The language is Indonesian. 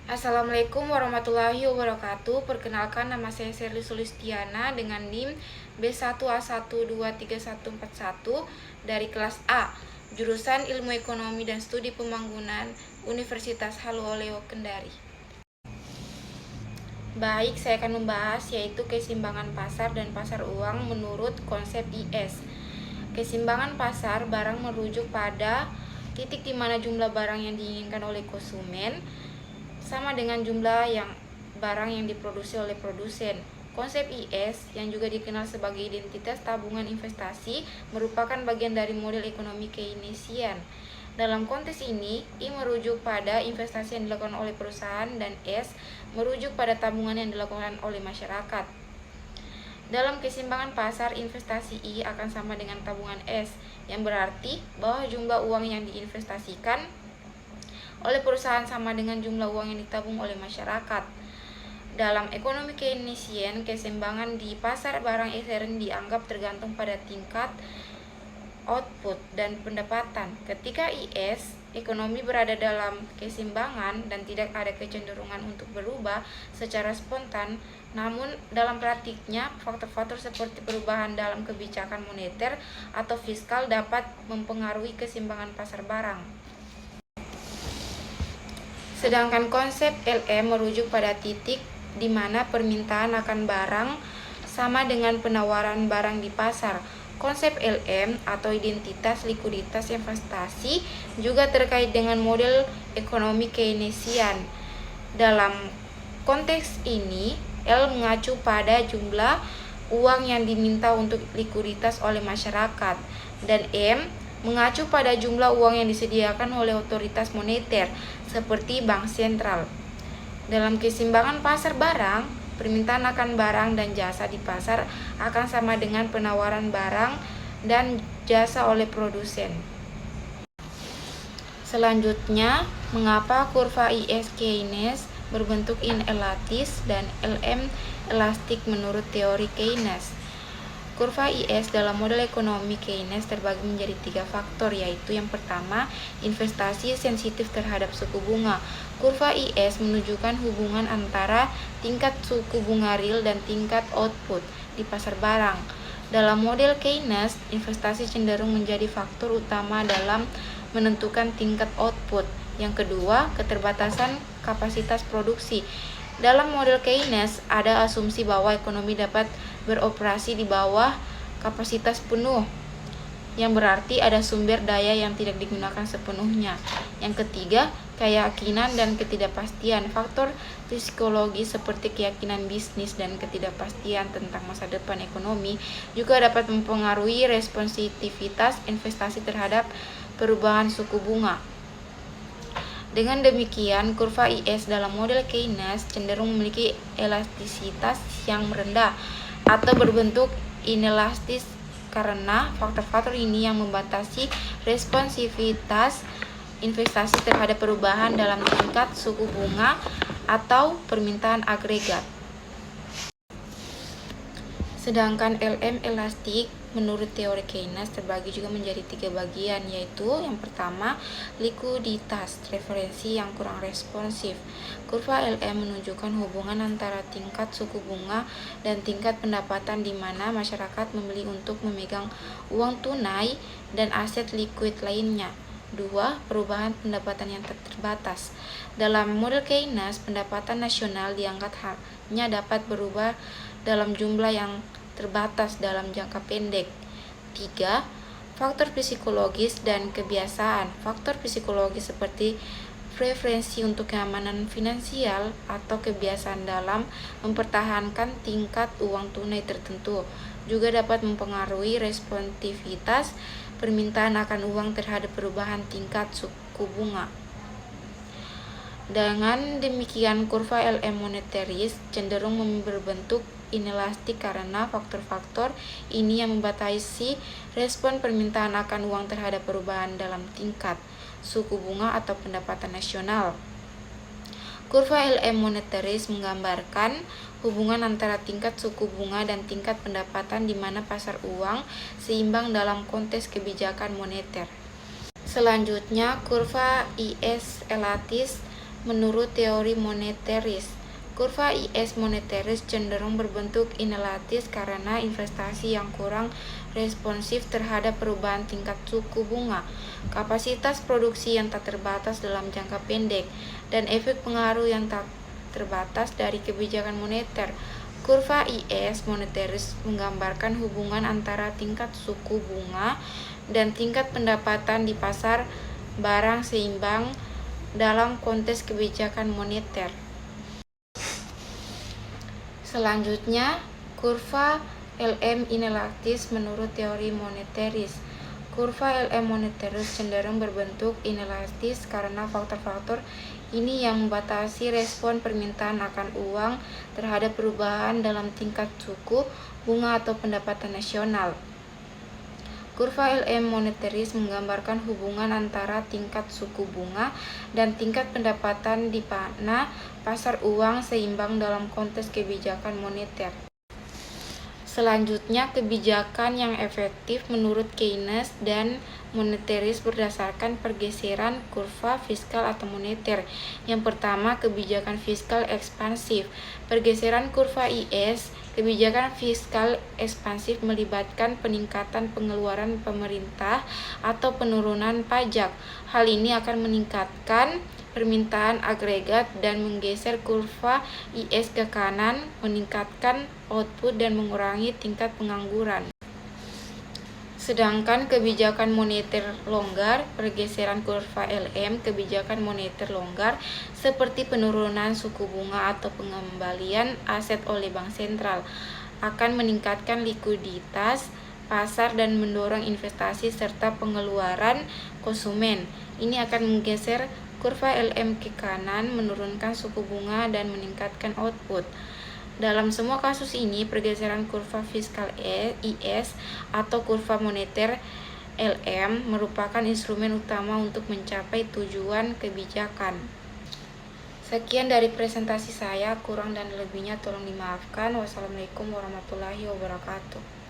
Assalamualaikum warahmatullahi wabarakatuh. Perkenalkan, nama saya Sherly Sulistiana dengan NIM B1A1231141 dari kelas A, jurusan Ilmu Ekonomi dan Studi Pembangunan Universitas Haluoleo Kendari. Baik, saya akan membahas yaitu keseimbangan pasar dan pasar uang menurut konsep IS. Keseimbangan pasar barang merujuk pada titik di mana jumlah barang yang diinginkan oleh konsumen sama dengan jumlah barang yang diproduksi oleh produsen. Konsep IS yang juga dikenal sebagai identitas tabungan investasi merupakan bagian dari model ekonomi Keynesian. Dalam konteks ini, I merujuk pada investasi yang dilakukan oleh perusahaan dan S merujuk pada tabungan yang dilakukan oleh masyarakat. Dalam keseimbangan pasar, investasi I akan sama dengan tabungan S, yang berarti bahwa jumlah uang yang diinvestasikan oleh perusahaan sama dengan jumlah uang yang ditabung oleh masyarakat. Dalam ekonomi Keynesian, keseimbangan di pasar barang sering dianggap tergantung pada tingkat output dan pendapatan. Ketika IS, ekonomi berada dalam keseimbangan dan tidak ada kecenderungan untuk berubah secara spontan, namun dalam praktiknya faktor-faktor seperti perubahan dalam kebijakan moneter atau fiskal dapat mempengaruhi keseimbangan pasar barang. Sedangkan konsep LM merujuk pada titik di mana permintaan akan barang sama dengan penawaran barang di pasar. Konsep LM atau identitas likuiditas investasi juga terkait dengan model ekonomi Keynesian. Dalam konteks ini, L mengacu pada jumlah uang yang diminta untuk likuiditas oleh masyarakat, dan M mengacu pada jumlah uang yang disediakan oleh otoritas moneter seperti bank sentral. Dalam keseimbangan pasar barang, permintaan akan barang dan jasa di pasar akan sama dengan penawaran barang dan jasa oleh produsen. Selanjutnya, mengapa kurva IS Keynes berbentuk inelastis dan LM elastik menurut teori Keynes? Kurva IS dalam model ekonomi Keynes terbagi menjadi 3 faktor, yaitu yang pertama, investasi sensitif terhadap suku bunga. Kurva IS menunjukkan hubungan antara tingkat suku bunga real dan tingkat output di pasar barang. Dalam model Keynes, investasi cenderung menjadi faktor utama dalam menentukan tingkat output. Yang kedua, keterbatasan kapasitas produksi. Dalam model Keynes, ada asumsi bahwa ekonomi dapat beroperasi di bawah kapasitas penuh, yang berarti ada sumber daya yang tidak digunakan sepenuhnya. Yang ketiga, keyakinan dan ketidakpastian. Faktor psikologi seperti keyakinan bisnis dan ketidakpastian tentang masa depan ekonomi juga dapat mempengaruhi responsivitas investasi terhadap perubahan suku bunga. Dengan demikian, kurva IS dalam model Keynes cenderung memiliki elastisitas yang rendah atau berbentuk inelastis karena faktor-faktor ini yang membatasi responsivitas investasi terhadap perubahan dalam tingkat suku bunga atau permintaan agregat. Sedangkan LM elastik menurut teori Keynes terbagi juga menjadi 3 bagian, yaitu yang pertama, likuiditas referensi yang kurang responsif. Kurva LM menunjukkan hubungan antara tingkat suku bunga dan tingkat pendapatan di mana masyarakat membeli untuk memegang uang tunai dan aset likuid lainnya. 2. Perubahan pendapatan yang terbatas. Dalam model Keynes, pendapatan nasional dianggap hanya dapat berubah dalam jumlah yang terbatas dalam jangka pendek. 3. Faktor psikologis dan kebiasaan. Faktor psikologis seperti preferensi untuk keamanan finansial atau kebiasaan dalam mempertahankan tingkat uang tunai tertentu juga dapat mempengaruhi responsivitas permintaan akan uang terhadap perubahan tingkat suku bunga. Dengan demikian, kurva LM monetaris cenderung berbentuk inelastik karena faktor-faktor ini yang membatasi respon permintaan akan uang terhadap perubahan dalam tingkat suku bunga atau pendapatan nasional. Kurva LM monetaris menggambarkan hubungan antara tingkat suku bunga dan tingkat pendapatan di mana pasar uang seimbang dalam konteks kebijakan moneter. Selanjutnya, kurva IS elastis menurut teori moneteris. Kurva IS moneteris cenderung berbentuk inelatis karena investasi yang kurang responsif terhadap perubahan tingkat suku bunga, kapasitas produksi yang tak terbatas dalam jangka pendek, dan efek pengaruh yang tak terbatas dari kebijakan moneter. Kurva IS moneteris menggambarkan hubungan antara tingkat suku bunga dan tingkat pendapatan di pasar barang seimbang dalam konteks kebijakan moneter. Selanjutnya, kurva LM inelatis menurut teori moneteris. Kurva LM moneteris cenderung berbentuk inelastis karena faktor-faktor ini yang membatasi respon permintaan akan uang terhadap perubahan dalam tingkat suku bunga atau pendapatan nasional. Kurva LM moneteris menggambarkan hubungan antara tingkat suku bunga dan tingkat pendapatan di mana pasar uang seimbang dalam konteks kebijakan moneter. Selanjutnya, kebijakan yang efektif menurut Keynes dan moneteris berdasarkan pergeseran kurva fiskal atau moneter. Yang pertama, kebijakan fiskal ekspansif. Pergeseran kurva IS, kebijakan fiskal ekspansif melibatkan peningkatan pengeluaran pemerintah atau penurunan pajak. Hal ini akan meningkatkan permintaan agregat dan menggeser kurva IS ke kanan, meningkatkan output dan mengurangi tingkat pengangguran. Sedangkan kebijakan moneter longgar, pergeseran kurva LM, kebijakan moneter longgar seperti penurunan suku bunga atau pengembalian aset oleh bank sentral akan meningkatkan likuiditas pasar dan mendorong investasi serta pengeluaran konsumen. Ini akan menggeser kurva LM ke kanan, menurunkan suku bunga dan meningkatkan output. Dalam semua kasus ini, pergeseran kurva fiskal IS atau kurva moneter LM merupakan instrumen utama untuk mencapai tujuan kebijakan. Sekian dari presentasi saya, kurang dan lebihnya tolong dimaafkan. Wassalamualaikum warahmatullahi wabarakatuh.